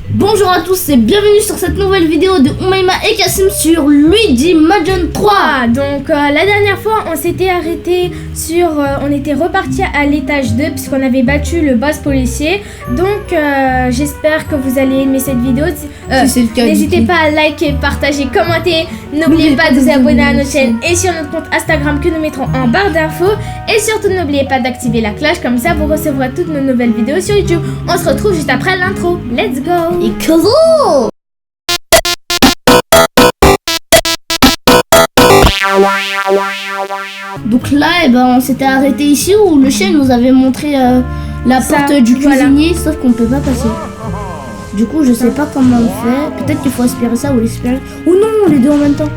Bonjour à tous et bienvenue sur cette nouvelle vidéo de Umaima et Kassim sur Luigi Mansion 3. Donc la dernière fois on s'était arrêté sur, on était reparti à l'étage 2 puisqu'on avait battu le boss policier. Donc j'espère que vous allez aimer cette vidéo. N'hésitez pas à liker, partager, commenter. N'oubliez pas de vous abonner à notre chaîne et sur notre compte Instagram que nous mettrons en barre d'infos. Et surtout n'oubliez pas d'activer la cloche, comme ça vous recevrez toutes nos nouvelles vidéos sur YouTube. On se retrouve juste après l'intro. Let's go. Et cool. Donc là, on s'était arrêté ici où le chien nous avait montré la porte du cuisinier, sauf qu'on peut pas passer. Du coup, je sais pas comment on fait. Peut-être qu'il faut aspirer ça ou l'aspirer. Ou non, les deux en même temps.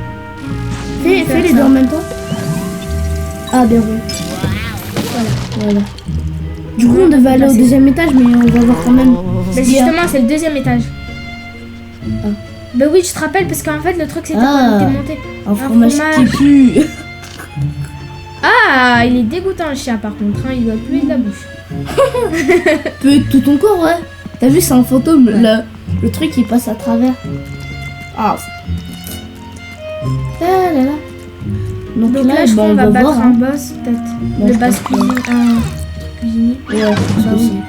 Fais les deux en même temps. Ah, bien vu. Voilà. Du coup, on devait aller au deuxième étage, mais on va voir quand même. Mais justement, c'est le deuxième étage. Ah. Bah oui, je te rappelle, parce qu'en fait, le truc, c'était quand on était monté. Un fromage qui pue. Ah, il est dégoûtant, le chien, par contre. Hein, il doit puer de la bouche. Puer tout ton corps, ouais. T'as vu, c'est un fantôme. Le truc, il passe à travers. Ah. Là. Donc là, je on va battre voir, un boss, peut-être. Le boss cuisinier. Ouais, cuisinier.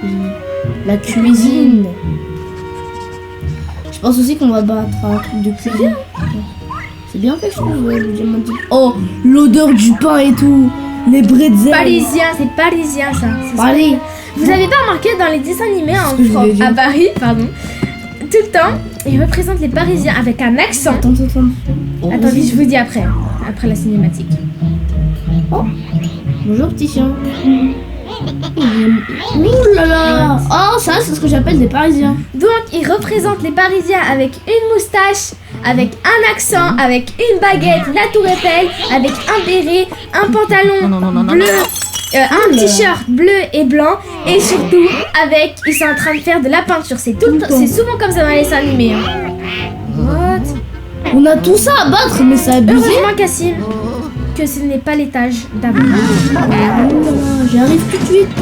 La cuisine. Je pense aussi qu'on va battre un truc de cuisine. C'est bien fait, je trouve. Oh, l'odeur du pain et tout. Les bretzels. Parisien, c'est parisien ça. Paris. Vous avez pas remarqué dans les dessins animés à Paris, pardon, tout le temps, ils représentent les Parisiens avec un accent. Attends. Attendez, je vous dis après la cinématique. Oh, bonjour petit chien. Ouh là là. Oh, ça c'est ce que j'appelle des Parisiens. Donc ils représentent les Parisiens avec une moustache, avec un accent, avec une baguette, la tour Eiffel, avec un béret, un pantalon bleu, un t-shirt bleu et blanc, et surtout ils sont en train de faire de la peinture. C'est souvent comme ça dans les dessins animés. What? On a tout ça à battre, mais ça a abusé. Heureusement, Kassim, que ce n'est pas l'étage d'avant. J'arrive tout de suite.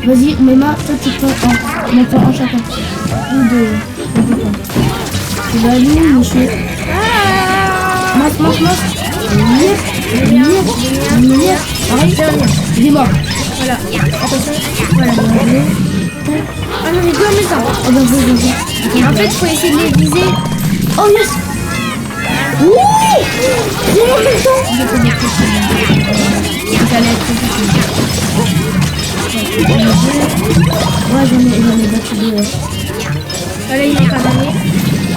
Vas-y, Umaima, toi tu prends un. On prend un chacun. Ou deux. Tu vas aller où, monsieur? Masse. Arrête, il est mort. Voilà, attention. Voilà, ah non, les deux en même temps. Oh, vas-y. En fait, il faut essayer de les viser. Oh yes. Ouh! En même temps. Ouais, j'en ai battu deux. Voilà, il est pas gagné.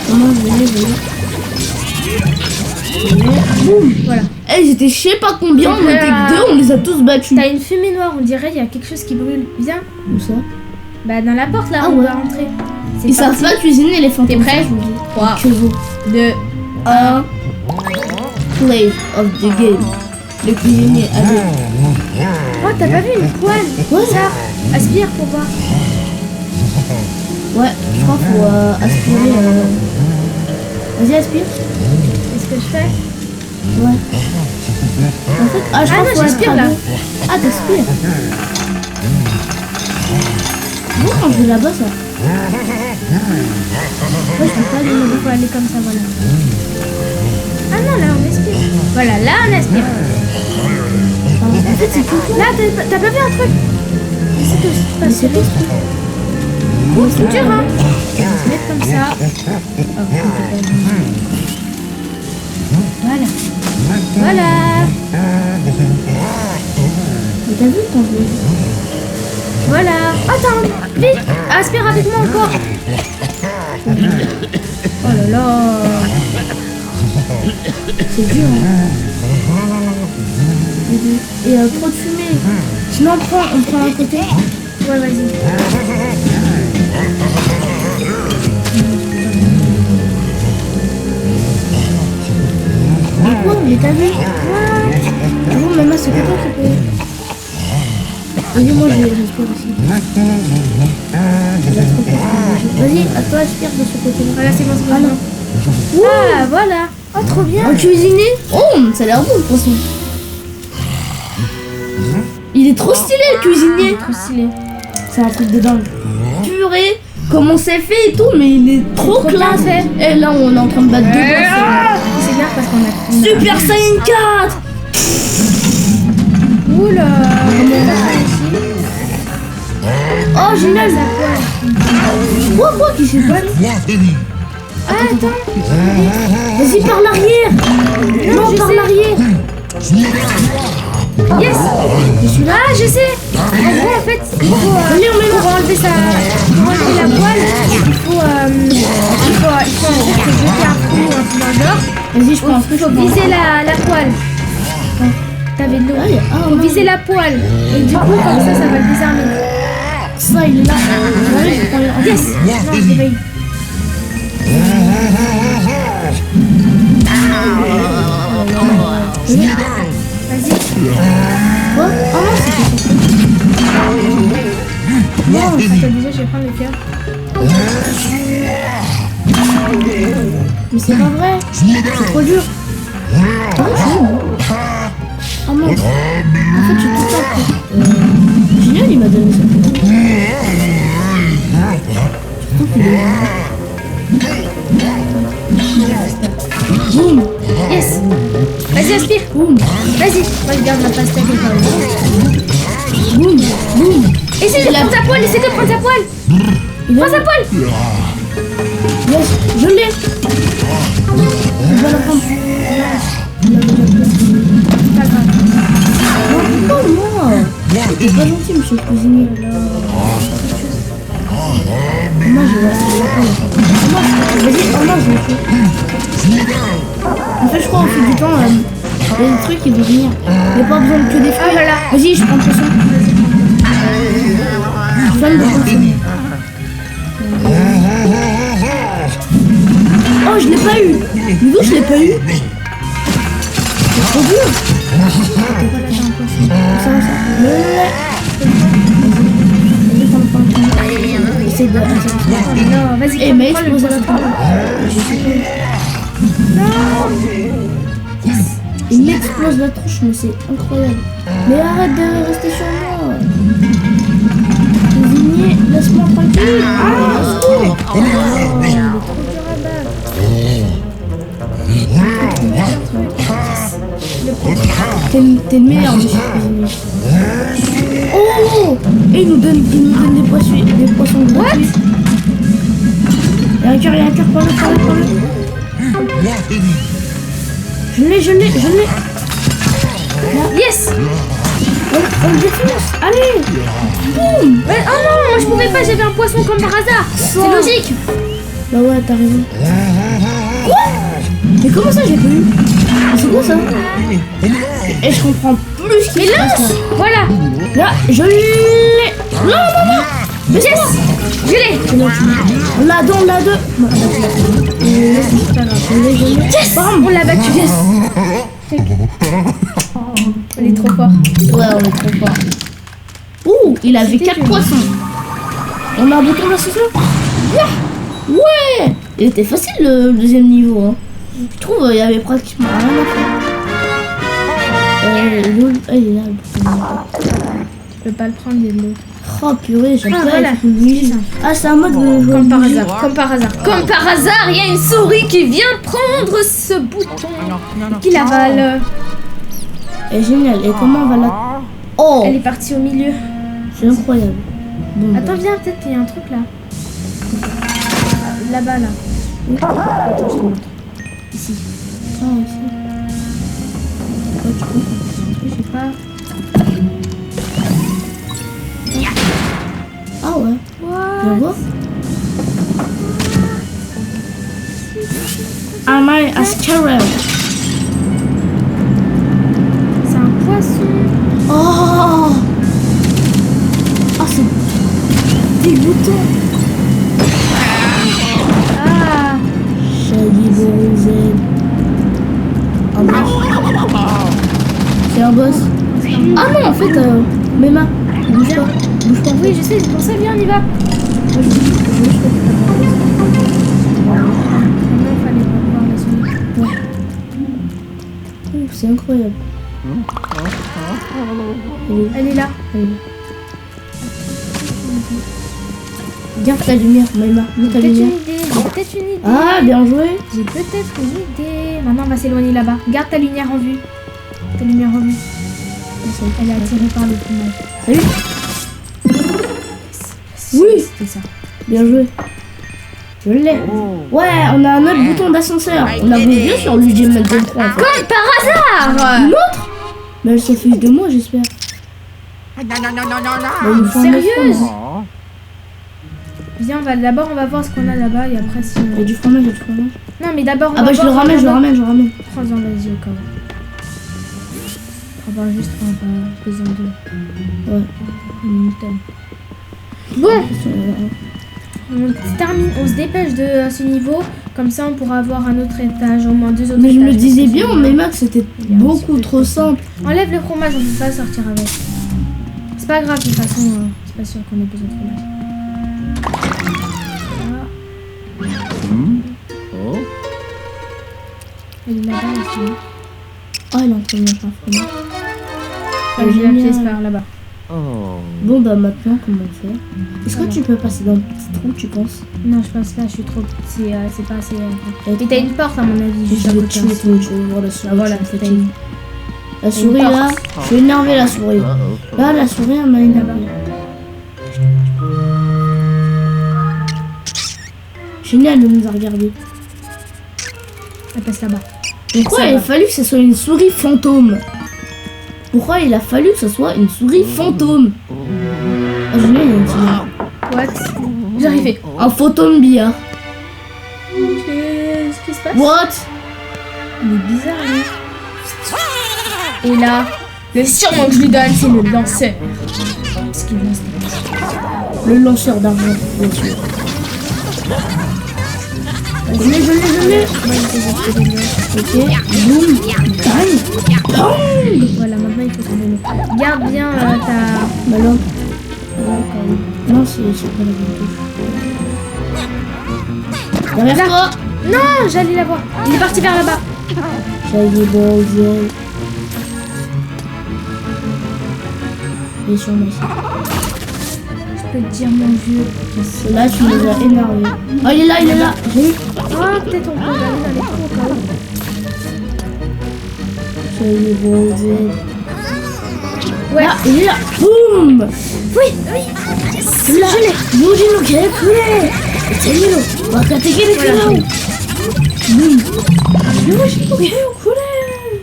Comment je vais. Boum. Voilà. Eh, j'étais je sais pas combien, on était que deux, on les a tous battus. T'as une fumée noire, on dirait, il y a quelque chose qui brûle. Viens. Où ça? Bah, dans la porte là, on va rentrer. Ils savent pas cuisiner les fantômes. T'es prêt? 3, 2, 1. Play of the game. Le cuisinier avec. Oh, t'as pas vu une poêle? Ouais. Ça, aspire pour voir. Ouais, je crois qu'il faut aspirer. Vas-y, aspire. Qu'est-ce que je fais? Ouais. En fait, je crois non, j'aspire là. Ah, t'aspires. Bon, quand je vais là-bas, ça. Ouais, je peux pas aller, il faut aller comme ça, voilà. Ah non, là on aspire. Voilà, là on aspire. En fait, c'est tout. Là, t'as pas vu un truc? C'est tout. Oh, c'est dur, hein. On va se mettre comme ça. Voilà. Mais t'as vu ton jeu? Voilà. Attends, vite. Aspire avec moi encore. Oh là là. C'est dur, hein. Et trop de fumée. Sinon, on prend un côté. Ouais, vas-y. Mais t'as vu? Bon, maman, c'est pas toi qui peut. Vas-y, moi je respire aussi. Vas-y, à toi, aspire de ce côté-là. Voilà, c'est bon, c'est bon. Ah, voilà. Oh, trop bien. Un cuisinier. Oh, ça a l'air bon le poisson. Il est trop stylé le cuisinier. Trop stylé. C'est un truc de dingue. Purée. comment c'est fait et tout, mais il est trop classe. Et là, on est en train de battre deux boss. C'est bien parce qu'on a... Super Saiyan 4. Oula. Oh, génial. Quoi qui s'est passé? Ah, attends. Vas-y, par l'arrière. Non, par l'arrière. Yes. Ah, je sais. En gros, en fait, il faut pour enlever sa... Pour enlever la poêle, il faut en fait jeter un coup ou un truc dans le genre. Vas-y, je prends. Il faut viser la poêle. T'avais de l'eau. Il faut viser la poêle. Et du coup, comme ça va le désarmer. Ça, il est là. Yes. Non, je l'ai pas eu. Vas-y. Quoi? Ah non, c'est Non, attends, déjà, je vais prendre le cœur. mais c'est pas vrai. C'est trop dur. Ah non. En fait, j'ai tout ça. Génial, il m'a donné ça. Boum. Yes. Vas-y, aspire. Boum. Vas-y. Moi, je garde la pastèque et le Boum. Boum. essaye de prendre ta poêle. Essaye de prendre ta poêle. Prends sa poêle. Yes, je l'ai. Il va la prendre. Pas grave. Non, moi. C'est pas gentil, monsieur le cuisinier. Moi, je vais la prendre. Vas-y, moi, je le fais. En fait, je crois au fil du temps, il y a des trucs qui vont venir. Il n'y a pas besoin de que des fruits. Ah, voilà. Vas-y, je prends le poisson. Je donne le poisson. Oh, je l'ai pas eu. Mais d'où je l'ai pas eu? C'est trop dur. Ça. Essaye de... Non, vas-y. Eh, mais explose la table. Il m'explose la tronche, mais c'est incroyable. Mais arrête de rester sur moi. Cuisinier, laisse-moi tranquille. Ah, t'es le meilleur, monsieur le cuisinier. Oh! Et il nous donne des poissons gratuits. Il y a un cœur, par le. Je l'ai. Yes. On le défonce. Allez. Boum. Oh non, moi je pouvais pas, j'avais un poisson comme par hasard. C'est logique. Bah ouais, t'as raison. Quoi? Mais comment ça j'ai pas eu? C'est quoi ça? Et je comprends plus ce qui se passe là. Voilà. Là, je l'ai. Non. Yes. Je l'ai. La deux. Yes. Bam. On l'a battu. Yes. On est trop fort. Ouais, on est trop fort. Ouh, il avait 4 poissons. On a un bouton d'ascension. Ouais. Il était facile le deuxième niveau. Hein. Je trouve il y avait pratiquement rien à faire. Il est là. Tu peux pas le prendre, il est de l'eau. Oh purée, j'aime pas voilà. Ah, c'est un mode de... Comme par hasard, il y a une souris qui vient prendre ce bouton. Qui l'avale. Elle est géniale. Et comment on va la... Oh, Elle est partie au milieu. c'est incroyable. Bon, Attends, viens, peut-être qu'il y a un truc là. Là-bas, là. Attends, je te montre. Ici. Ah, ici. Ouais, tu peux. Je sais pas. Ah ouais. Tu vas voir. Am I a scarab? C'est un poisson. Oh. Ah, c'est dégoûtant. Ah. Shaggy Boruzen. Un boss. C'est un boss. Ah non, en fait, mes mains. Bouge pas. Oui, je sais, c'est pour ça, viens, on y va. C'est incroyable. Elle est là. Garde ta lumière, Maïma. Mets ta lumière. J'ai peut-être une idée. Ah, bien joué. J'ai peut-être une idée. Maintenant, on va s'éloigner là-bas. Garde ta lumière en vue. Ta lumière en vue. Elle est attirée par le fumage. Salut. Oui. C'était ça. Bien joué. Je l'ai. Ouais, on a un autre bouton d'ascenseur. On a vu sur Luigi Mansion 3. En fait. Comme par hasard. Une autre. Mais elle se fiche de moi, j'espère. Sérieuse? Viens, d'abord on va voir ce qu'on a là-bas et après si... Il y a du fromage, il y a du fromage. Non mais d'abord Ah bah je le ramène. Prends-en, vas-y au cas où. Prends juste un deux en deux. Ouais. Bon, on termine, on se dépêche de ce niveau, comme ça on pourra avoir un autre étage, au moins 2 autres étages. Mais je me disais bien, mais Max, c'était beaucoup trop simple. Enlève le fromage, on peut pas sortir avec. C'est pas grave, de toute façon, c'est pas sûr qu'on ait besoin de fromage. Elle est là-bas aussi. Oh, il est en train de manger un fromage. J'ai la pièce par là-bas. Bon bah maintenant comment on fait? Est-ce que tu peux passer dans le petit trou, tu penses? Non, je pense là, je suis trop petit, c'est pas assez. Et t'as une porte à mon avis. Je vais tuer tout, je vais voir la souris. Voilà, c'est une... La souris là, je suis énervé la souris. Là la souris elle m'a énervé. Génial de nous a regardé. Elle passe là-bas. Pourquoi il a fallu que ce soit une souris fantôme? Pourquoi il a fallu que ce soit une souris fantôme? Ah, Julien, il y a une souris. What? J'ai arrivé. Un fantôme billard. Qu'est-ce qui se passe? What? Il est bizarre, lui. Et là, le surnom que je lui donne, c'est le lanceur. Parce qu'il lance des... Le lanceur d'argent, bien sûr. Je l'ai. Ok, boum, bang, bang. Voilà, maintenant il faut se donner. Garde bien ta... Bah non. Non, c'est pas la bonne touche. Derrière toi. Non, j'allais la voir. Il est parti vers là-bas. Ça y est, bon, il est sur moi ici. Je peux te dire, mon vieux. Là, tu nous as énervé. Oh, il est là. J'ai eu. Ah, peut-être on peut aller dans les trous au cas où. Ça y est, bon, Ouais. Là, il est là. Boum. Oui. Je l'ai. Luigi no Kekure. Tenilo. Wakateke de Kurao. Boum. Luigi no Kekure.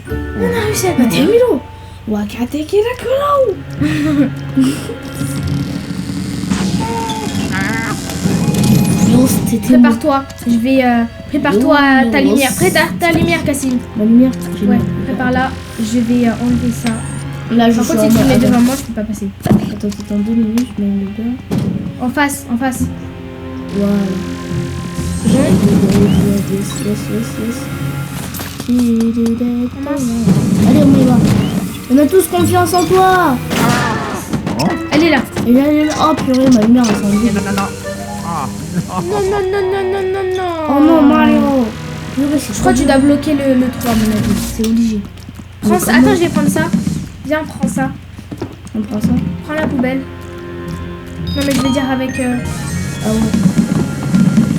On a réussi à battre. Tenilo. Wakateke de Kurao. Prépare-toi, je vais... prépare-toi à ta lumière. Prépare ta lumière, Cassine. Ma lumière? Ouais, prépare-la. Je vais enlever ça. Là, je Par contre, si tu le mets devant moi, je peux pas passer. Attends 2 minutes, je mets le dedans. En face. Voilà. Allez, on y va. On a tous confiance en toi. Elle est là. Et là, oh purée, ma lumière elle s'en va. Non. Oh non, Mario. Je crois que tu dois bloquer le 3 à mon avis. C'est obligé. Prends ça. Attends, je vais prendre ça. Viens, prends ça. On prend ça. Prends la poubelle. Non, mais je vais dire avec... Ah ouais.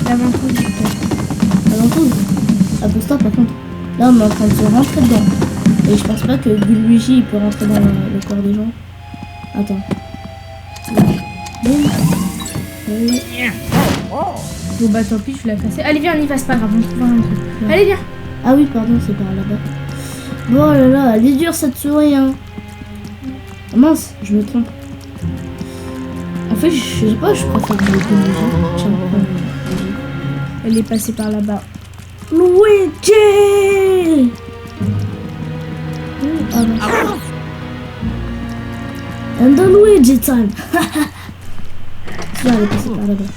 l'avant-coude. L'avant-coude. Ah, pour ça, par contre. Là, on est en train de se rentrer dedans. Et je pense pas que Luigi il peut rentrer dans le corps des gens. Attends. Boum. Bon bah tant pis, je l'ai cassé. Allez viens, on y va, c'est pas grave, on trouvera un truc. Ouais. Allez viens. Ah oui, pardon, c'est par là-bas. Bon là là, elle est dure cette souris hein. Oh, mince, je me trompe. En fait, je sais pas, je préfère Luigi. Elle est passée par là-bas. Luigi. Oh, non. And the Luigi time. Là, elle est passée par là-bas.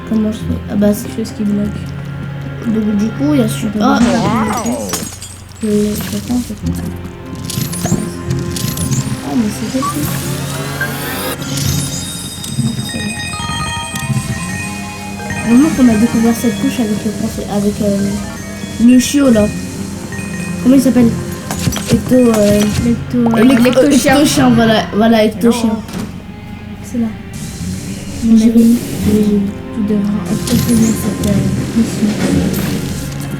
Comment je fais? Ah bah c'est ce qui bloque. Donc du coup il y a super. Ah je prends. Ah mais c'est facile. Vraiment qu'on a découvert cette couche avec le chiot là. Comment il s'appelle? Ecto-chien, voilà, ecto-chien. C'est là. Jérémy. Tu devras entretenir cette mission.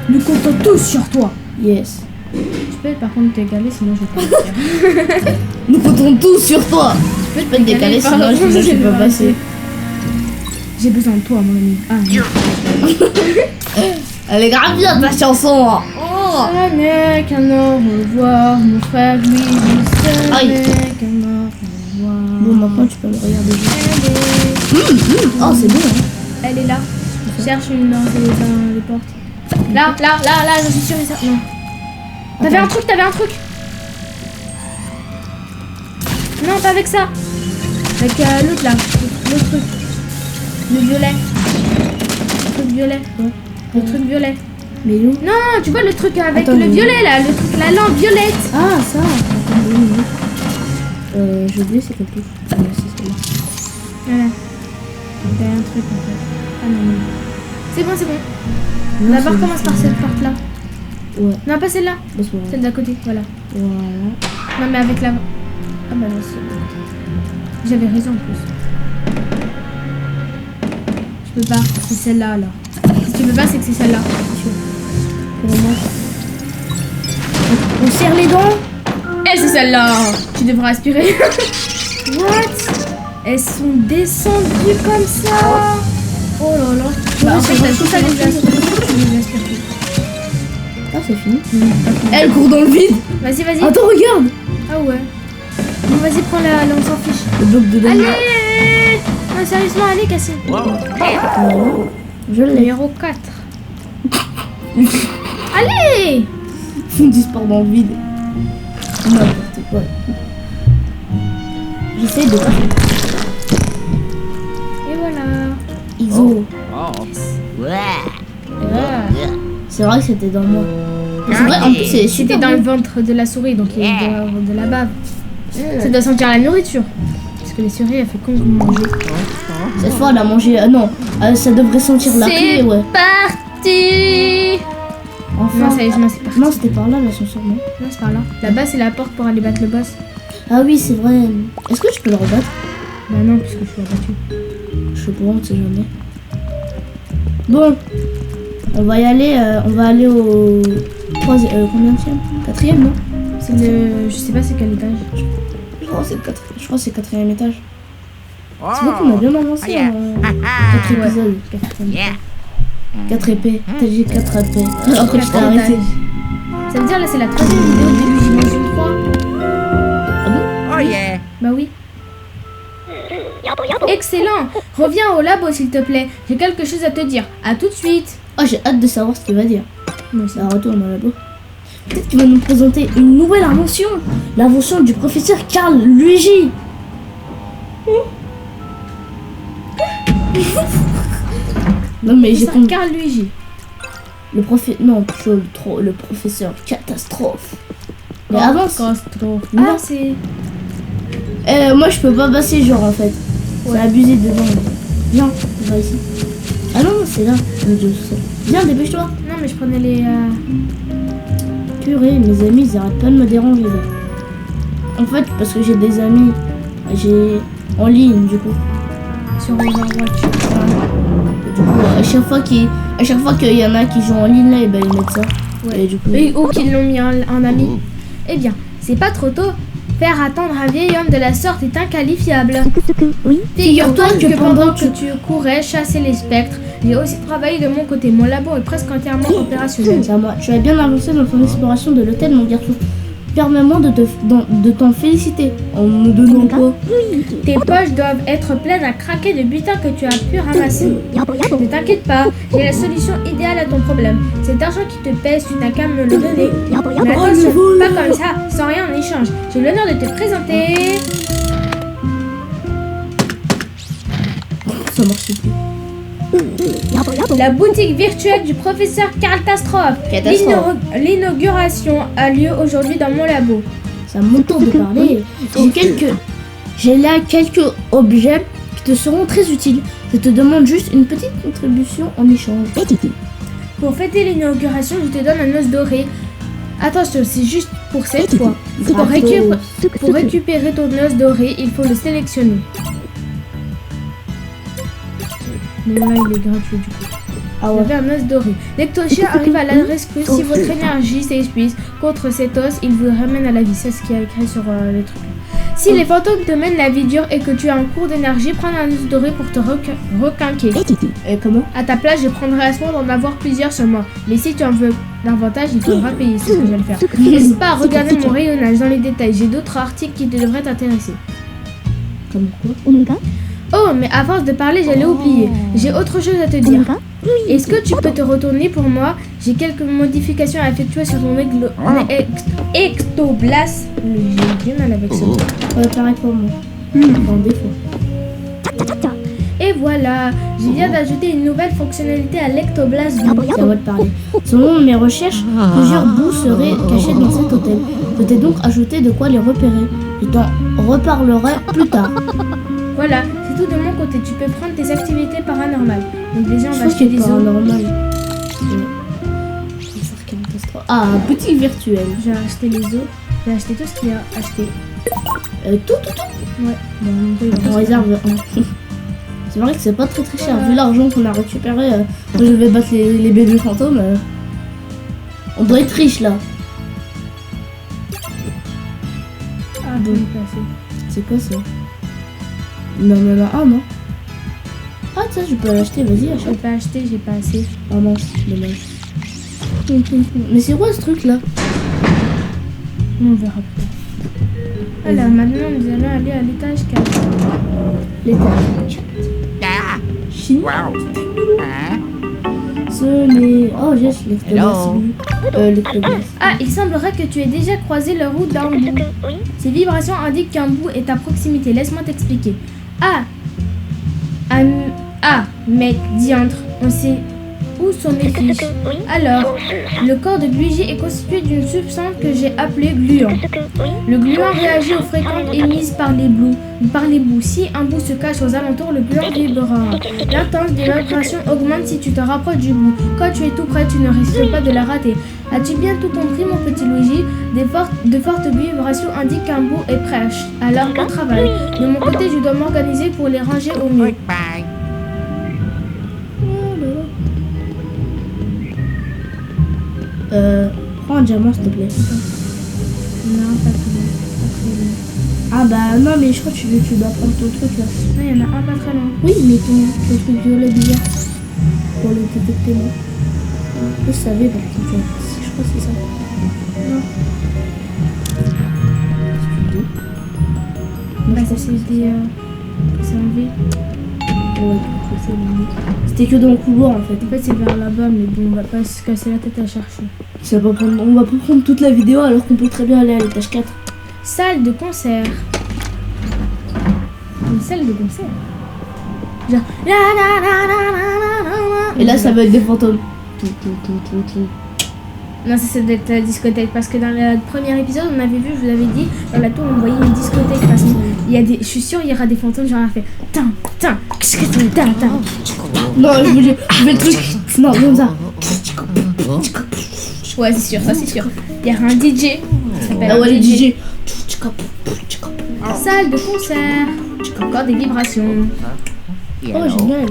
Nous comptons tous sur toi. Yes. Tu peux par contre t'égaler, sinon je vais pas le faire. Nous comptons tous sur toi. Je peux te décaler, sinon je peux pas passer. J'ai besoin de toi, mon ami. Ah, non. Elle est grave bien ta chanson. Hein. Oh. Ce n'est qu'un au revoir, mon frère lui dit ce Aïe. n'est qu'un au revoir. Bon, maintenant tu peux me regarder. Oh, c'est bon. Hein. Elle est là. Cherche une dans les portes. Là, je suis sûre et ça. Non. T'avais un truc. Non, pas avec ça. Avec l'autre là. L'autre truc. Le violet. Le truc violet. Ouais. Le truc violet. Mais où? Non, tu vois le truc avec Attends, le violet là. Le truc, la lampe violette. Ah, ça. J'ai oublié c'est quel truc. Ah, non, c'est celle-là. Voilà. T'as un truc en fait. Ah non, non. C'est bon. Non, D'abord c'est commence par cette porte là. Ouais. Non, pas celle-là. Bah, c'est pas grave. Celle d'à côté, voilà. Voilà. Non, mais avec la... Ah bah non, c'est... J'avais raison en plus. Je peux pas, c'est celle-là alors. Si tu peux pas, c'est que c'est celle-là. c'est sûr. Pour moi. On serre les dents. Eh, c'est celle-là. Tu devras aspirer. What? Elles sont descendues comme ça. Oh là là. Bah, en fait, t'as tout ça les aspires. Tu les aspires tout. Ah, c'est fini. Elle court dans le vide. Vas-y. Attends, regarde. Ah ouais. Bon, vas-y, prends-la, on s'en fiche. Le bloc de dents. Allez. Non, sérieusement, allez, Cassie. Voilà. Je l'ai. Numéro 4. Allez. On disparaît dans le vide. N'importe quoi. J'essaie de... Et voilà. Iso. Ouais. C'est vrai que c'était dans moi. Mais c'est vrai, en plus, c'est C'était super dans le bon. ventre de la souris, donc il doit y avoir de la bave. Ça doit sentir la nourriture. Parce que les souris, elles font comme vous manger. Cette fois, elle a mangé... non, ça devrait sentir la clé, ouais. Parti. Enfin. Non, sérieusement, c'est parti. Non, c'était par là, l'ascenseur, non? Non, c'est par là. Là-bas, c'est la porte pour aller battre le boss. Ah oui, c'est vrai. Est-ce que tu peux le rebattre? Bah non, puisque je l'ai battu. Je sais pas, on sait jamais. Bon. On va y aller, on va aller au... combienième? Quatrième, non? C'est le... Je sais pas c'est quel étage. Je crois que c'est le quatrième. Je crois que c'est le quatrième étage. C'est vrai qu'on a bien avancé en 4 épisodes. 4 épées. T'as dit 4 épées. Après, je t'ai arrêté. Ça veut dire là, c'est la 3e vidéo de Luigi Mansion 3. Ah bon? Oh yeah. Bah oui. Excellent. Reviens au labo s'il te plaît. J'ai quelque chose à te dire. À tout de suite. Oh, j'ai hâte de savoir ce qu'il va dire. Moi aussi. Ça retourne au labo. Peut-être qu'il va nous présenter une nouvelle invention. L'invention du professeur Carl Luigi. Non mais j'ai compris. Carl Luigi. Le le professeur catastrophe. Mais avance. Catastrophe. Non. Ah, c'est... Moi je peux pas passer genre en fait. Ouais. C'est abusé devant. Viens, on va ici. Ah non, c'est là. Viens, dépêche-toi. Non, mais je prenais les... Purée, mes amis ils arrêtent pas de me déranger là. En fait, parce que j'ai des amis. J'ai en ligne du coup. Sur Overwatch. Du coup, à chaque fois qu'il y en a qui jouent en ligne là, et ben ils mettent ça. Ouais. Et du coup. Et ou qu'ils l'ont mis en ami. Eh bien, c'est pas trop tôt. Faire attendre un vieil homme de la sorte est inqualifiable. Oui. Figure-toi que pendant que tu courais chasser les spectres, j'ai aussi travaillé de mon côté. Mon labo est presque entièrement opérationnel. C'est à moi. Tu as bien avancé dans ton exploration de l'hôtel, mon garçon. Permets-moi de t'en féliciter en me donnant quoi? Tes poches doivent être pleines à craquer de butin que tu as pu ramasser. Ne t'inquiète pas, j'ai la solution idéale à ton problème. Cet argent qui te pèse, tu n'as qu'à me le donner. Mais attention, pas comme ça, sans rien en échange. J'ai l'honneur de te présenter... Ça marche plus. La boutique virtuelle du professeur Catastrophe. L'inauguration a lieu aujourd'hui dans mon labo. C'est à mon tour de parler. J'ai là quelques objets qui te seront très utiles. Je te demande juste une petite contribution en échange. Pour fêter l'inauguration, je te donne un os doré. Attention, c'est juste pour cette fois. Pour récupérer ton os doré, il faut le sélectionner. Bon, là, il est gratuit du coup. Ah Vous ouais. avez un os doré. L'ectochien arrive à la rescousse. Si votre énergie s'épuise contre cet os, il vous ramène à la vie. C'est ce qui est écrit sur le truc. Si les fantômes te mènent la vie dure et que tu as un cours d'énergie, prends un os doré pour te requinquer. Et comment? À ta place, je prendrai à soin d'en avoir plusieurs sur moi. Mais si tu en veux davantage, il faudra payer. C'est ce que je vais le faire. N'hésite pas à regarder mon rayonnage dans les détails. J'ai d'autres articles qui devraient t'intéresser. Comme quoi? Oh, mais à force de parler, j'allais oublier. J'ai autre chose à te dire. Est-ce que tu peux te retourner pour moi? J'ai quelques modifications à effectuer sur ton ectoblas. J'ai du mal avec ça. Ouais, pareil pour moi. En défaut. Et voilà, je viens d'ajouter une nouvelle fonctionnalité à l'ectoblas. Ça va te parler. Selon mes recherches, plusieurs bouts seraient cachés dans cet hôtel. Je t'ai donc ajouté de quoi les repérer. Je t'en reparlerai plus tard. Voilà, c'est tout de mon côté. Tu peux prendre tes activités paranormales. Donc déjà, on va Je acheter des os. paranormal. Ah, un petit virtuel. J'ai acheté les os. J'ai acheté tout ce qu'il y a acheté. Tout. Ouais. On réserve un. C'est vrai que c'est pas très cher. Vu l'argent qu'on a récupéré, moi je vais battre les bébés fantômes. On doit être riche là. Ah bon, passé. C'est quoi ça? Non, mais là, ah non. Ah, ça, je peux l'acheter, vas-y, J'ai achète. pas acheté, j'ai pas assez. Ah non, dommage. Mais c'est quoi ce truc là? On verra plus tard. Alors maintenant, nous allons aller à l'étage 4. L'étage. Chine. Ce n'est. Oh, j'ai l'ectoblas. Ah, il semblerait que tu aies déjà croisé le route d'un bout. Ces vibrations indiquent qu'un bout est à proximité. Laisse-moi t'expliquer. Mec, diantre, on sait où sont mes fiches. Alors, le corps de Luigi est constitué d'une substance que j'ai appelée gluant. Le gluant réagit aux fréquences émises par les bouts. Si un bout se cache aux alentours, le gluant vibrera. L'intensité des vibrations augmente si tu te rapproches du bout. Quand tu es tout près, tu ne risques pas de la rater. As-tu bien tout compris, mon petit Luigi? De fortes vibrations indiquent qu'un bout est prêt. Alors, au travail. De mon côté, je dois m'organiser pour les ranger au mieux. Prends un diamant s'il te plaît. Non, pas très bien. Ah bah non, mais je crois que tu dois prendre ton truc là. Non, il y en a un pas très loin. Oui, mais ton truc violet bizarre. Pour le détecter, moi. Je savais, par contre, je crois que c'est ça. Non. Bah, ça c'est des. C'est enlevé. Ouais, c'était que dans le couloir en fait. En fait, c'est vers là-bas, mais bon, on va pas se casser la tête à chercher. On va pas prendre toute la vidéo alors qu'on peut très bien aller à l'étage 4. Salle de concert. Une salle de concert. Genre. Et là, ça va être des fantômes. Non, ça doit être la discothèque. Parce que dans le premier épisode, on avait vu, je vous l'avais dit, dans la tour, on voyait une discothèque. Parce que je suis sûre, il y aura des fantômes. Genre, on a fait. Non, je vais le truc. Non, comme ça. Ouais, c'est sûr, ça c'est sûr. Il y aura un DJ. Ah ouais, les DJ. Salle de concert. Encore des vibrations. Oh, génial.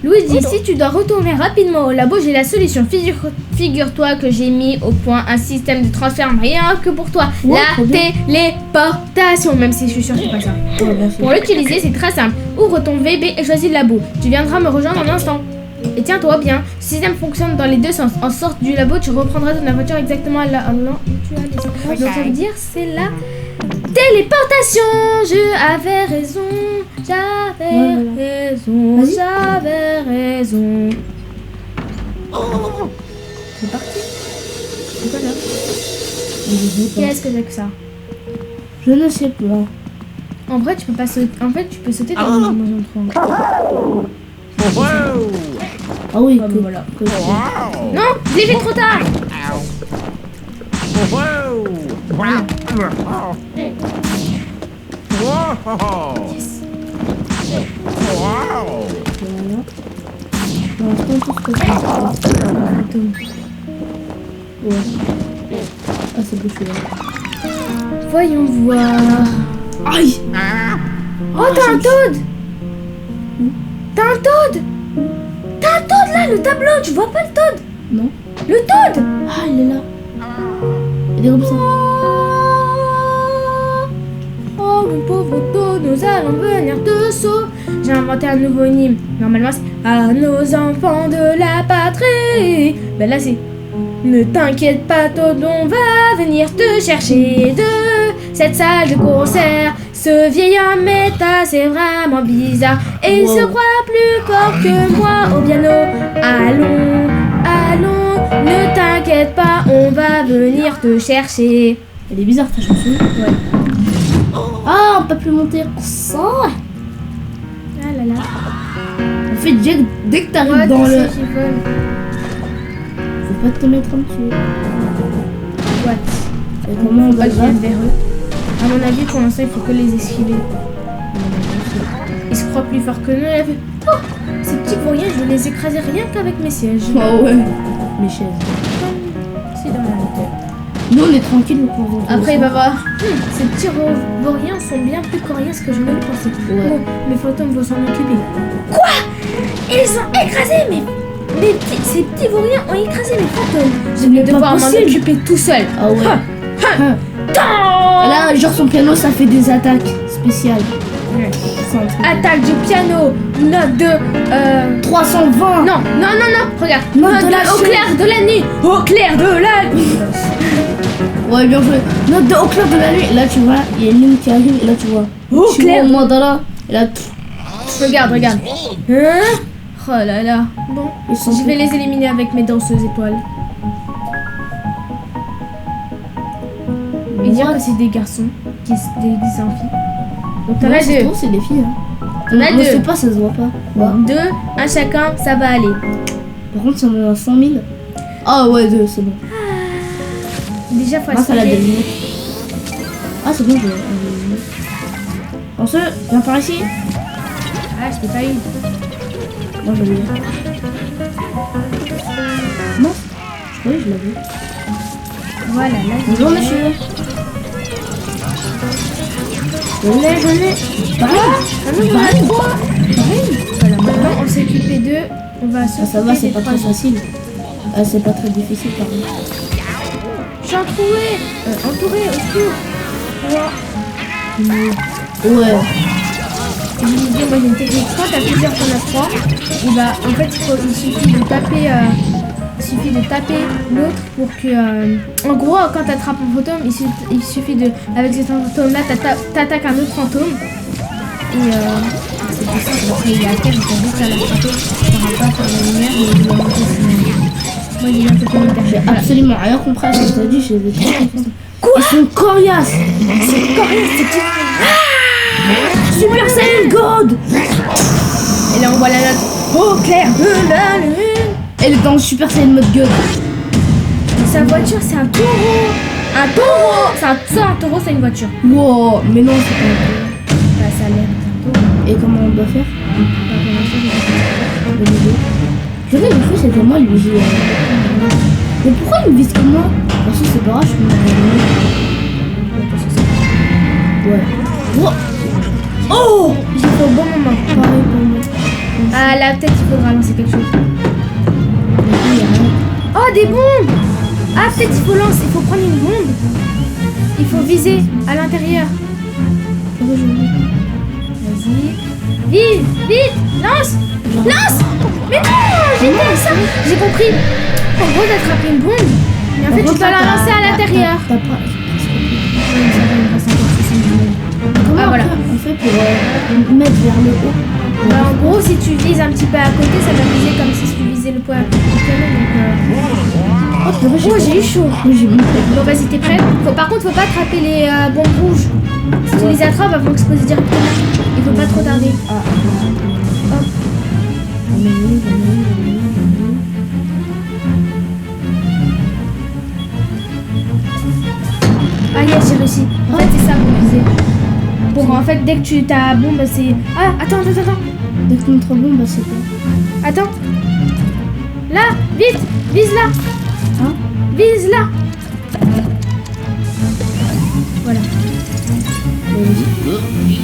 Luigi, si tu dois retourner rapidement au labo, j'ai la solution. Figure-toi que j'ai mis au point un système de transfert rien que pour toi. Ouais, La téléportation. Même si je suis sûre que c'est pas ça. Ouais, merci. Pour l'utiliser, c'est très simple. Ouvre ton VB et choisis le labo. Tu viendras me rejoindre en un instant. Et tiens-toi bien, ce système fonctionne dans les deux sens. En sorte du labo, tu reprendras ton voiture exactement là. Donc ça veut dire c'est la téléportation. J'avais raison. J'avais raison. C'est parti. C'est quoi là? Qu'est-ce que c'est que ça? Je ne sais pas. En vrai, tu peux pas sauter. En fait, tu peux sauter dans une dimension 3. Ah oui, Ah, que, voilà. que- Non, je l'ai fait trop tard. Pour l'instant, tout ce que je fais. Ouais. Ah, c'est beau celui-là. Voyons voir. Aïe! Oh, t'as un Toad. T'as un Toad. T'as un Toad là, le tableau. Tu vois pas le Toad? Non. Le Toad. Ah, il est là. Il est comme ça. Oh, mon pauvre Toad, nous allons venir te sauver. J'ai inventé un nouveau hymne. Normalement, c'est à nos enfants de la patrie. Ben là, c'est ne t'inquiète pas, Toad, on va venir te chercher de cette salle de concert. Ce vieil homme est assez vraiment bizarre et il se croit plus fort que moi au piano. Allons, allons, ne t'inquiète pas, on va venir te chercher. Elle est bizarre ta chanson. Ouais. Ah, on peut plus monter. Ça. Ah là là. En fait, dès que t'arrives Ouais, dans le... c'est chiffon. Faut pas te mettre en dessous. What? Et comment on Faut va pas que je le vienne vers eux. À mon avis, pour l'instant, il faut que les esquiver. Ils se croient plus forts que nous. Elle fait, oh, ces petits vauriens, je vais les écraser rien qu'avec mes sièges. Oh ouais. Mes chaises. C'est dans la hauteur. Nous, on est tranquille pour vous. Après, il va voir. Ces petits vauriens sont bien plus coriaces que je ne le pensais. Ouais. Bon, mes fantômes vont s'en occuper. Quoi? Ils ont écrasé ces petits vauriens ont écrasé mes fantômes. Je vais devoir m'en occuper tout seul. Ah ouais. Et là, genre son piano, ça fait des attaques spéciales. C'est un truc. Attaque du piano, note de 320. Non, regarde. Note de la au clair de la nuit. Au clair de la nuit. Ouais, bien joué. Note de au clair de la nuit. Et là, tu vois, il y a une ligne qui arrive. Et là, tu vois. Au clair. Mandala. Et là, regarde. Hein? Oh là là. Bon, je vais les éliminer avec mes danseuses étoiles. Et dire que c'est des garçons qui se déguisent en filles. Donc t'en as deux. C'est des filles. Hein. T'en as deux. Je sais pas, ça se voit pas. Ouais. Deux, un chacun, ça va aller. Par contre, si on a 100 000. Ah ouais, deux, c'est bon. Déjà, faut ça l'a deviné. Ah, c'est bon, je l'ai. Pensez, viens par ici. Ah, je t'ai pas eu. Moi, je l'ai. Non, je l'avais. Voilà, là. Bonjour, monsieur. Je l'ai. Pareil. Voilà, maintenant on s'est occupé d'eux. On va s'occuper ça va, c'est pas très trois. facile. C'est pas très difficile, pardon. Je suis entourée. Entourée, au secours. Ouais. Je vous dis, moi j'ai une technique. Quand t'as plusieurs qu'on a trois, et bah en fait il suffit de taper. L'autre pour que... en gros, quand t'attrapes un fantôme, il suffit de... Avec ce fantôme-là, t'attaques un autre fantôme. Et c'est pour ça que après il est à terre, il faut juste à l'attraper. Ça va pas faire la lumière, mais il doit monter sinon. Moi, il est un peu comme une J'ai absolument rien compris à ce que t'as dit, je les ai trop. Quoi? Ils sont coriaces. C'est coriace, c'est petit. Super Saiyan God. Et là, on voit la note. Au clair de la lune. Elle est dans le Super Saiyan mode God. Sa voiture, c'est un taureau. Un taureau. C'est un taureau, c'est une voiture. Wow, mais non, c'est pas un taureau. Bah, ça a l'air d'un taureau. Et comment on doit faire? Bonne idée. Je rêve, le c'était moi, lui. Mais pourquoi il me vise comme moi? Parce que c'est pas grave, je peux ouais. Oh! J'ai fait au bon moment. Pareil pour moi. Ah là, peut-être il faudra lancer quelque chose. Oh, des bombes! Ah, peut-être il faut lancer, il faut prendre une bombe. Il faut viser à l'intérieur. Vas-y. Vite, vite, lance! Lance! Mais non! J'ai fait ça! J'ai compris. En gros, d'attraper une bombe. Mais en fait, tu dois la lancer à l'intérieur. Comment voilà. On fait pour mettre vers le haut? Bah, en gros, si tu vises un petit peu à côté, ça va viser comme si tu visais le point du piano. Donc, oh, j'ai eu chaud. Bon, vas-y, t'es prête? Par contre, faut pas attraper les bombes rouges. Si tu les attrapes, elles vont exploser directement. Il faut pas trop tarder. Hop. Ah, yes, j'ai réussi. En fait, c'est ça pour viser. Bon, en fait, dès que tu ta bombe, c'est... Ah, attends. Dès que notre bombe, c'est quoi? Attends. Là, vite, vise là. Vise là. Voilà.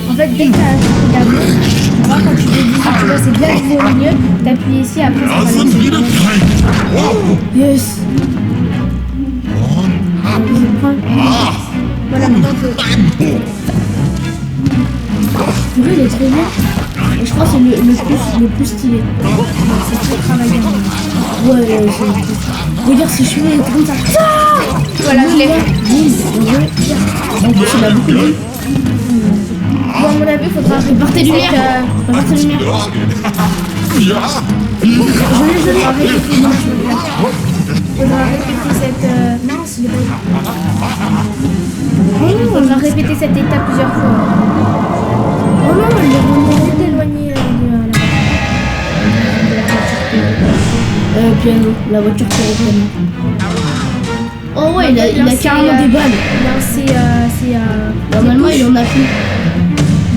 En fait, dès que tu as tu vois, quand tu veux dire, tu vois, c'est bien nouveau au milieu, t'appuies ici, après ça va lancer. Yes. Voilà, maintenant que... Purée, il est trop bien. Et je crois que c'est le plus stylé. C'est trop travaillé. Ouais, c'est le plus. Regarde ses cheveux, il est comme ça. Voilà, je l'ai fait. En plus, il a beaucoup de vie. Bon, à mon avis, il faudra Par tes lumières. Par tes lumières. Je l'ai répété. Non, il faudra répéter cette... Non, c'est le il faudra répéter cette étape plusieurs fois. Oh non, il est vraiment Éloigné piano, la voiture qui est au piano. Oh ouais, il a carrément des balles. Non, c'est Normalement, il en a plus.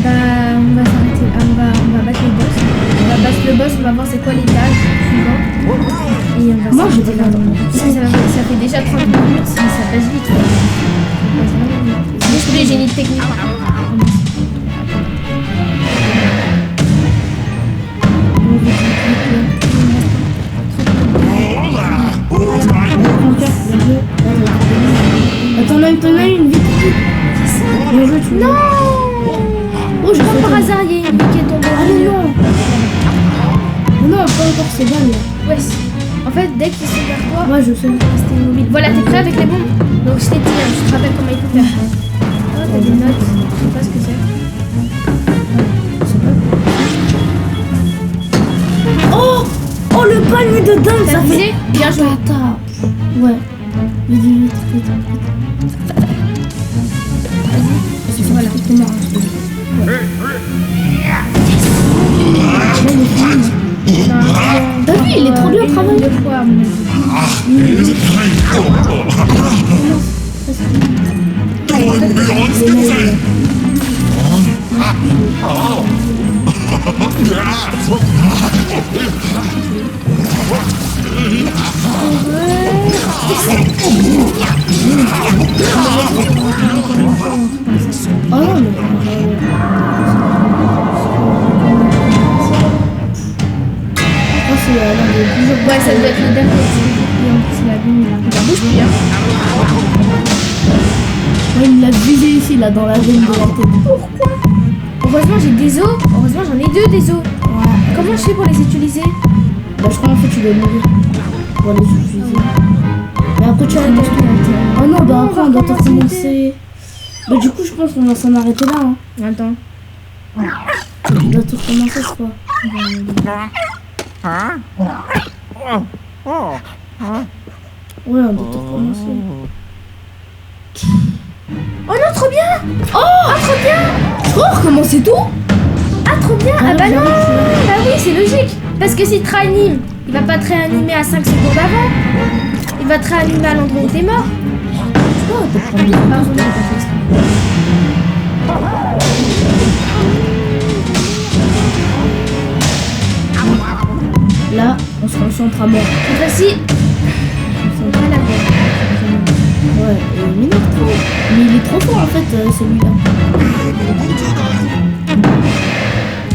Bah, on va s'arrêter. On va battre le boss. On va battre le boss, on va voir c'est quoi l'étage suivant. Et on va s'arrêter là. Ça fait déjà 30 minutes, ça passe vite. C'est juste les génies techniques. T'en as une vite. Bien joué, tu Non. Oh, je Comme par hasard, il y a une qui est tombée. Ah non, pas encore, c'est balles là. Ouais. En fait, dès qu'ils sont vers toi, Ouais, je sais. rester immobile. Voilà, t'es prêt avec les bombes? Donc je t'ai dit, je te rappelle comment il faut faire. Oh, t'as des notes, je sais pas ce que c'est. Oh, oh, le panier de dingue, T'as ça visé? fait. Bien joué. Ouais. Vite. Voilà. T'as vu, il est trop bien travaillé. Deux fois, à mon avis. Oh non, mais... Ouais, ça doit être le dernier. En plus, il a vu. Il bouge plus, hein. Ouais, il l'a visé ici, là, dans la veine de la tête. Pourquoi? Heureusement, j'ai des os. Heureusement, j'en ai deux des os. Ouais. Comment je fais pour les utiliser? Bah, je crois en fait, tu dois mourir pour les utiliser. Mais après, tu as la question. Oh non, bah après, on doit tout recommencer. Bah, du coup, je pense qu'on va s'en arrêter là. Hein. Attends. On doit tout recommencer, je crois. Ouais, on doit tout recommencer. Oh non, trop bien! Oh, trop bien! Je crois recommencer tout? Ah, trop bien! Ah, bah non! j'arrive, je suis là. Bah oui, c'est logique! Parce que s'il te réanime, il va pas te réanimer à 5 secondes avant. Il va te réanimer à l'endroit où t'es mort. Oh, on peut prendre des Pardon, j'ai pas fait exprès. Là, on se concentre à mort. Cette fois-ci, on va la voir. Ouais, mais non, trop. Mais il est trop fort en fait, celui-là.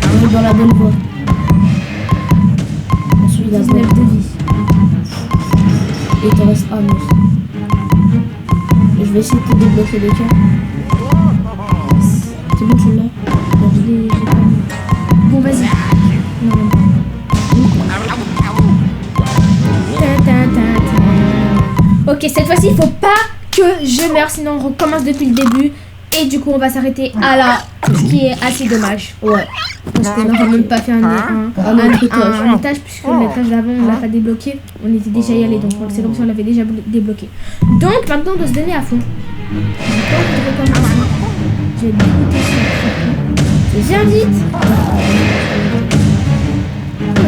On est dans la bonne voie. Ensuite, il a 19 de vie. Et il te reste un os. Et je vais essayer de te débloquer les cas. C'est bon, tu l'as? J'ai pas mis. Bon, vas-y. Non, non, non. Ok, cette fois-ci, il faut pas que je meure, sinon on recommence depuis le début. Et du coup, on va s'arrêter à là, ce qui est assez dommage. Ouais. Parce qu'on n'aura même pas fait un étage, puisque l'étage d'avant, on l'a pas débloqué. On était déjà y allé, donc c'est comme si on l'avait déjà débloqué. Donc maintenant, on doit se donner à fond. J'ai pas envie de recommencer. J'ai dégoûté ça. Viens vite.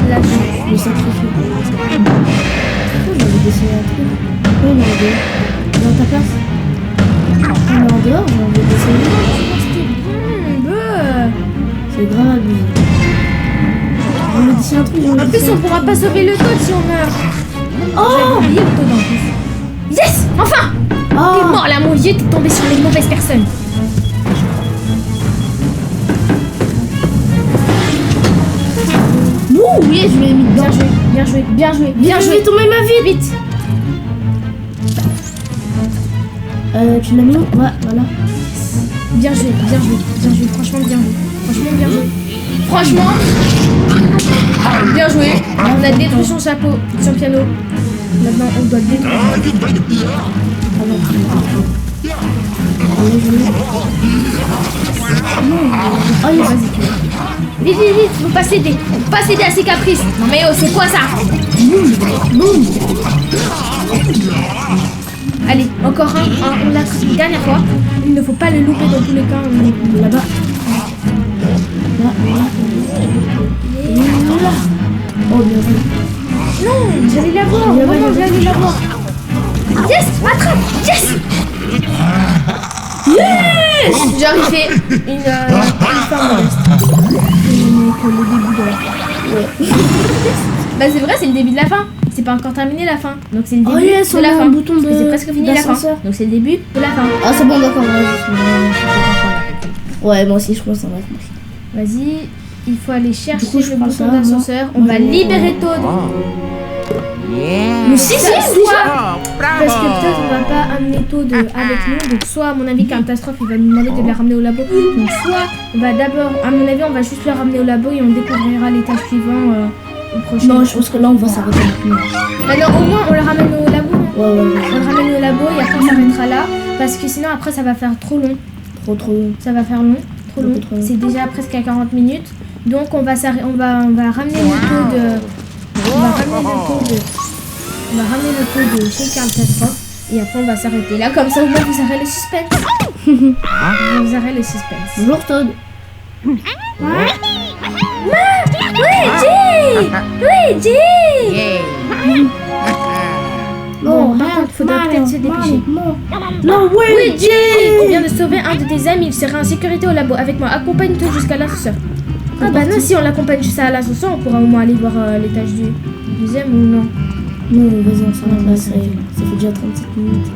Là, Je me sacrifie. J'avais décidé un truc. Oui, mais dans ta place. On est en dehors, j'ai envie d'essayer. C'est grave abusé. J'ai envie d'essayer un truc, j'ai envie En plus, d'essayer on pourra pas sauver le Toad si on meurt. J'ai oublié le Toad en plus. Yes! Enfin! T'es Oh, mort là, mon vieux, t'es tombé sur les mauvaises personnes. Ouh, oui, je l'ai mis dedans. Bien joué. Je vais tomber ma vie. Vite. Tu l'as mis où? Ouais, voilà. Bien joué. Franchement, bien joué. Franchement, bien joué. On a détruit son chapeau, son piano. Maintenant, on doit détruire. Allez, vas-y. Vite, faut pas céder. Faut pas céder à ses caprices. Non mais oh, c'est quoi ça? Boum. Allez, encore un. On l'a une dernière fois. Il ne faut pas le louper dans tous les cas. On est là-bas. Là. Oh, bien vu. Non, j'allais l'avoir. Vraiment, j'allais l'avoir. Yes, attrape. Yes. Genre, il fait une forme modeste. Le début de la fin. Ouais. Bah, c'est vrai, c'est le début de la fin. C'est pas encore terminé la fin. Donc, c'est le début de la fin. Bouton de... C'est presque fini la fin. Donc, c'est le début de la fin. Ah, c'est bon, d'accord. Ouais, moi aussi, je crois que ça va être. Vas-y, il faut aller chercher Du coup, je le prends bouton ça, d'ascenseur. On va libérer Toad. Le sixième soit, parce que peut-être on va pas amener Toad avec nous. Donc soit à mon avis Catastrophe il va nous demander de la ramener au labo. Donc soit on va d'abord, à mon avis on va juste la ramener au labo et on découvrira l'étage suivant au prochain. Non, je pense que là on va s'arrêter. Maintenant au moins on le ramène au labo. Ouais. On le ramène au labo et après on s'arrêtera là. Parce que sinon après ça va faire trop long. Trop long. Ça va faire long. Trop long. C'est déjà presque à 40 minutes. Donc on va ramener le Toad de... On va ramener le Toad de chez Catastrophe et après on va s'arrêter là, comme ça au moins vous aurez le suspense. Vous aurez le suspense. Bonjour Toad. Luigi. Bon, par contre, faudra peut-être se dépêcher. Non, Luigi, tu viens de sauver un de tes amis, il sera en sécurité au labo. Avec moi, accompagne-toi jusqu'à l'ascenseur. Ah bah non, si on l'accompagne juste à l'ascenseur, on pourra au moins aller voir l'étage du deuxième ou non? Non, vas-y, on s'en va. Ça fait déjà 37 minutes.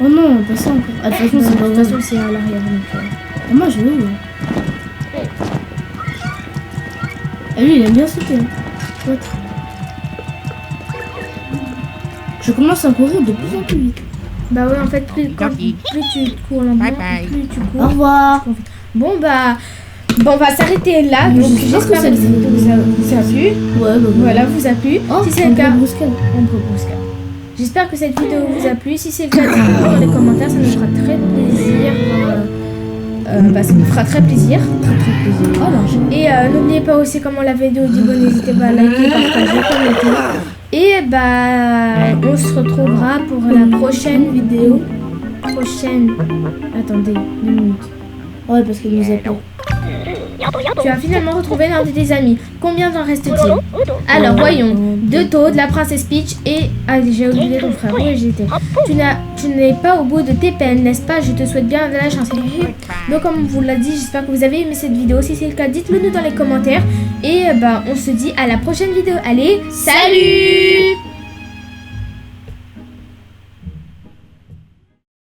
Oh non, pas ça encore. Ah, de toute façon, c'est à l'arrière. Ah, moi, je veux. Ah, lui, il aime bien sauter. Ouais. Je commence à courir de plus en plus vite. Bah ouais, en fait, plus tu cours lentement, plus tu cours. Au revoir. Bon, on va s'arrêter là. Donc, j'espère que cette vidéo vous a plu. Ouais, voilà, vous a plu. Oh, si c'est le cas, on peut brusquer. J'espère que cette vidéo vous a plu. Si c'est le cas, dites-le dans les commentaires, ça nous fera très plaisir. Ça nous fera très plaisir. Et n'oubliez pas aussi, comme on l'avait dit au début, n'hésitez pas à liker, partager, commenter. Et on se retrouvera pour la prochaine vidéo. Attendez, 2 minutes. Ouais, parce qu'il nous a plu. Tu as finalement retrouvé l'un de tes amis. Combien t'en reste-t-il? Alors, voyons. 2 Toad, la princesse Peach et... Ah, j'ai oublié ton frère. Où j'étais? Tu n'es pas au bout de tes peines, n'est-ce pas? Je te souhaite bien de la chance. Donc, comme on vous l'a dit, j'espère que vous avez aimé cette vidéo. Si c'est le cas, dites-le nous dans les commentaires. Et on se dit à la prochaine vidéo. Allez, salut!